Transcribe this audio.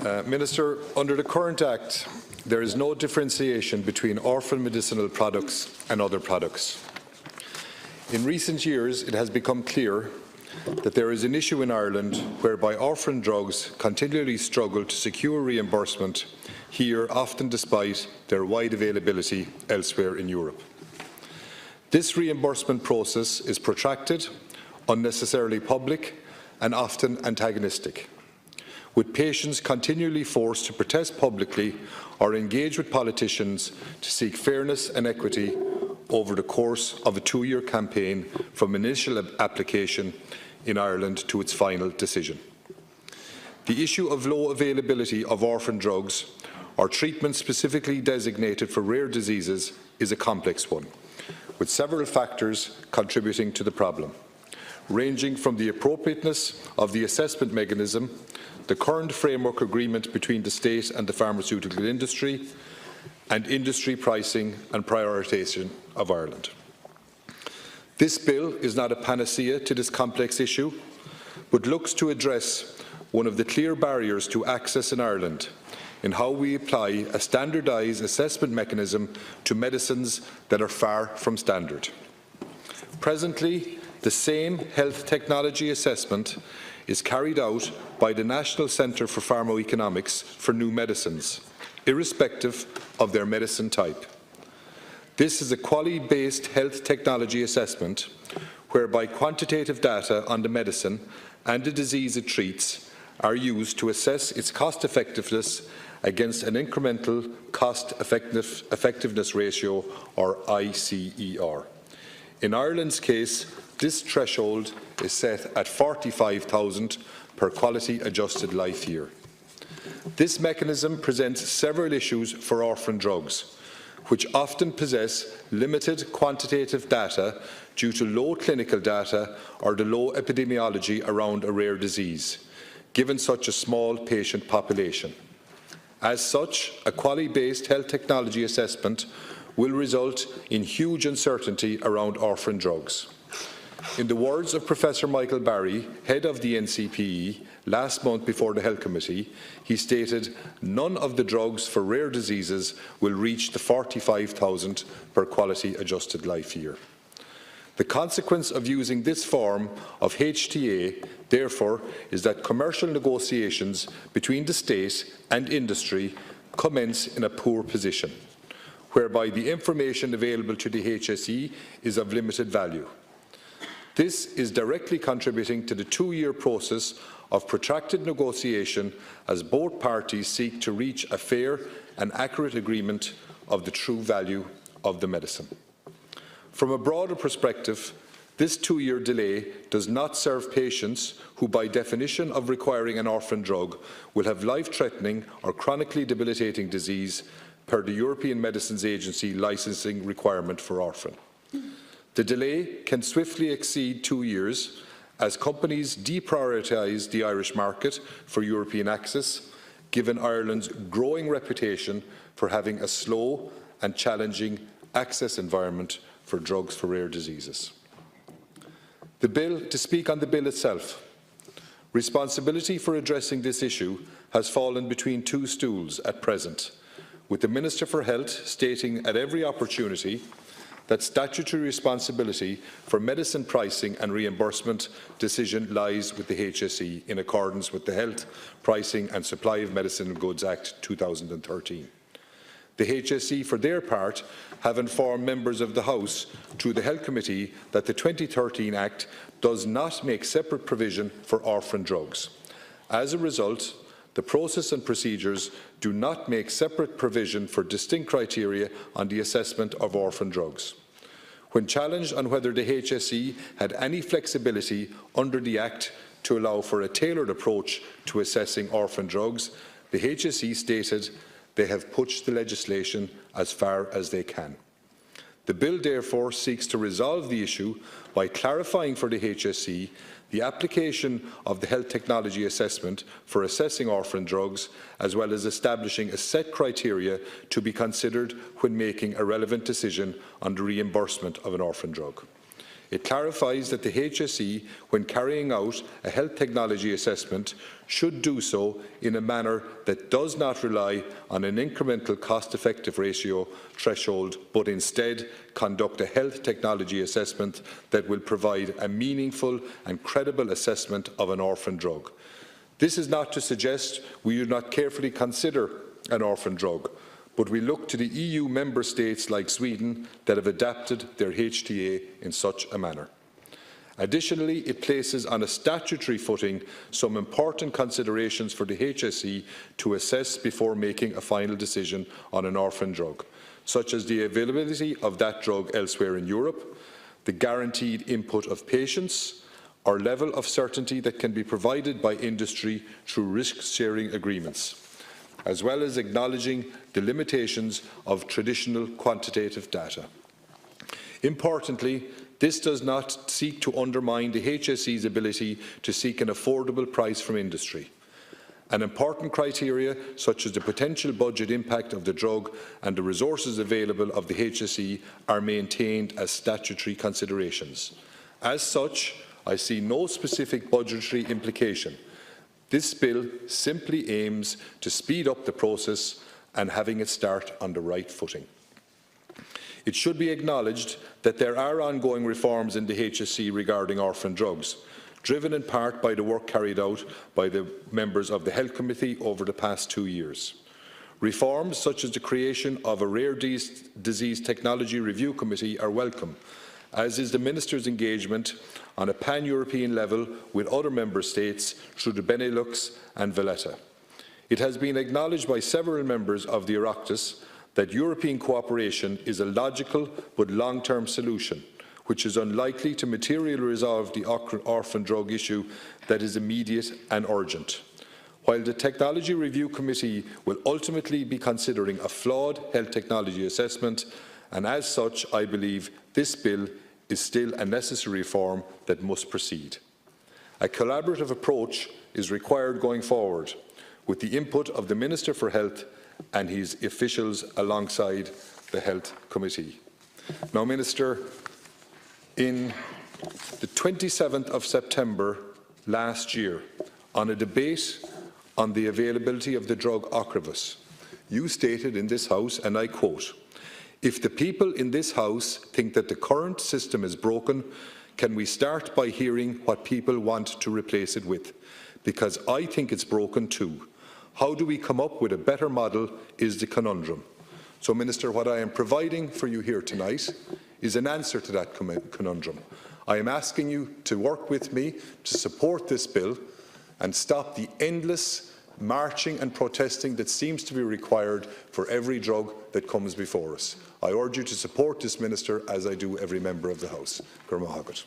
Minister, under the current Act, there is no differentiation between orphan medicinal products and other products. In recent years, it has become clear that there is an issue in Ireland whereby orphan drugs continually struggle to secure reimbursement here, often despite their wide availability elsewhere in Europe. This reimbursement process is protracted, unnecessarily public, and often antagonistic, with patients continually forced to protest publicly or engage with politicians to seek fairness and equity over the course of a 2-year campaign from initial application in Ireland to its final decision. The issue of low availability of orphan drugs or treatments specifically designated for rare diseases is a complex one, with several factors contributing to the problem, ranging from the appropriateness of the assessment mechanism, the current framework agreement between the state and the pharmaceutical industry, and industry pricing and prioritisation of Ireland. This bill is not a panacea to this complex issue, but looks to address one of the clear barriers to access in Ireland in how we apply a standardised assessment mechanism to medicines that are far from standard. Presently, the same health technology assessment is carried out by the National Centre for Pharmacoeconomics for new medicines, irrespective of their medicine type. This is a quality-based health technology assessment whereby quantitative data on the medicine and the disease it treats are used to assess its cost-effectiveness against an incremental cost-effectiveness ratio, or ICER. In Ireland's case, this threshold is set at 45,000 per quality adjusted life year. This mechanism presents several issues for orphan drugs, which often possess limited quantitative data due to low clinical data or the low epidemiology around a rare disease, given such a small patient population. As such, a quality-based health technology assessment will result in huge uncertainty around orphan drugs. In the words of Professor Michael Barry, head of the NCPE, last month before the Health Committee, he stated, "None of the drugs for rare diseases will reach the 45,000 per quality adjusted life year." The consequence of using this form of HTA, therefore, is that commercial negotiations between the state and industry commence in a poor position, whereby the information available to the HSE is of limited value. This is directly contributing to the 2-year process of protracted negotiation as both parties seek to reach a fair and accurate agreement of the true value of the medicine. From a broader perspective, this 2-year delay does not serve patients who, by definition of requiring an orphan drug, will have life-threatening or chronically debilitating disease per the European Medicines Agency licensing requirement for orphan. The delay can swiftly exceed 2 years as companies deprioritise the Irish market for European access, given Ireland's growing reputation for having a slow and challenging access environment for drugs for rare diseases. To speak on the bill itself, responsibility for addressing this issue has fallen between 2 stools at present, with the Minister for Health stating at every opportunity that statutory responsibility for medicine pricing and reimbursement decision lies with the HSE in accordance with the Health, Pricing and Supply of Medicine and Goods Act 2013. The HSE, for their part, have informed members of the House through the Health Committee that the 2013 Act does not make separate provision for orphan drugs. As a result, the process and procedures do not make separate provision for distinct criteria on the assessment of orphan drugs. When challenged on whether the HSE had any flexibility under the Act to allow for a tailored approach to assessing orphan drugs, the HSE stated they have pushed the legislation as far as they can. The bill therefore seeks to resolve the issue by clarifying for the HSE the application of the health technology assessment for assessing orphan drugs, as well as establishing a set criteria to be considered when making a relevant decision on the reimbursement of an orphan drug. It clarifies that the HSE, when carrying out a health technology assessment, should do so in a manner that does not rely on an incremental cost-effective ratio threshold, but instead conduct a health technology assessment that will provide a meaningful and credible assessment of an orphan drug. This is not to suggest we do not carefully consider an orphan drug, but we look to the EU member states like Sweden that have adapted their HTA in such a manner. Additionally, it places on a statutory footing some important considerations for the HSE to assess before making a final decision on an orphan drug, such as the availability of that drug elsewhere in Europe, the guaranteed input of patients, or level of certainty that can be provided by industry through risk-sharing agreements, as well as acknowledging the limitations of traditional quantitative data. Importantly, this does not seek to undermine the HSE's ability to seek an affordable price from industry. An important criteria, such as the potential budget impact of the drug and the resources available of the HSE, are maintained as statutory considerations. As such, I see no specific budgetary implication. This bill simply aims to speed up the process and having it start on the right footing. It should be acknowledged that there are ongoing reforms in the HSE regarding orphan drugs, driven in part by the work carried out by the members of the Health Committee over the past 2 years. Reforms such as the creation of a Rare Disease Technology Review Committee are welcome, as is the Minister's engagement on a pan-European level with other Member States through the Benelux and Valletta. It has been acknowledged by several members of the Oireachtas that European cooperation is a logical but long-term solution, which is unlikely to materially resolve the orphan drug issue that is immediate and urgent. While the Technology Review Committee will ultimately be considering a flawed health technology assessment, and as such I believe this bill is still a necessary reform that must proceed. A collaborative approach is required going forward, with the input of the Minister for Health and his officials alongside the Health Committee. Now, Minister, in the 27th of September last year, on a debate on the availability of the drug Ocrevus, you stated in this House, and I quote, "If the people in this House think that the current system is broken, can we start by hearing what people want to replace it with? Because I think it's broken too. How do we come up with a better model is the conundrum." So, Minister, what I am providing for you here tonight is an answer to that conundrum. I am asking you to work with me to support this bill and stop the endless marching and protesting that seems to be required for every drug that comes before us. I urge you to support this, Minister, as I do every member of the House. Gurmahagat.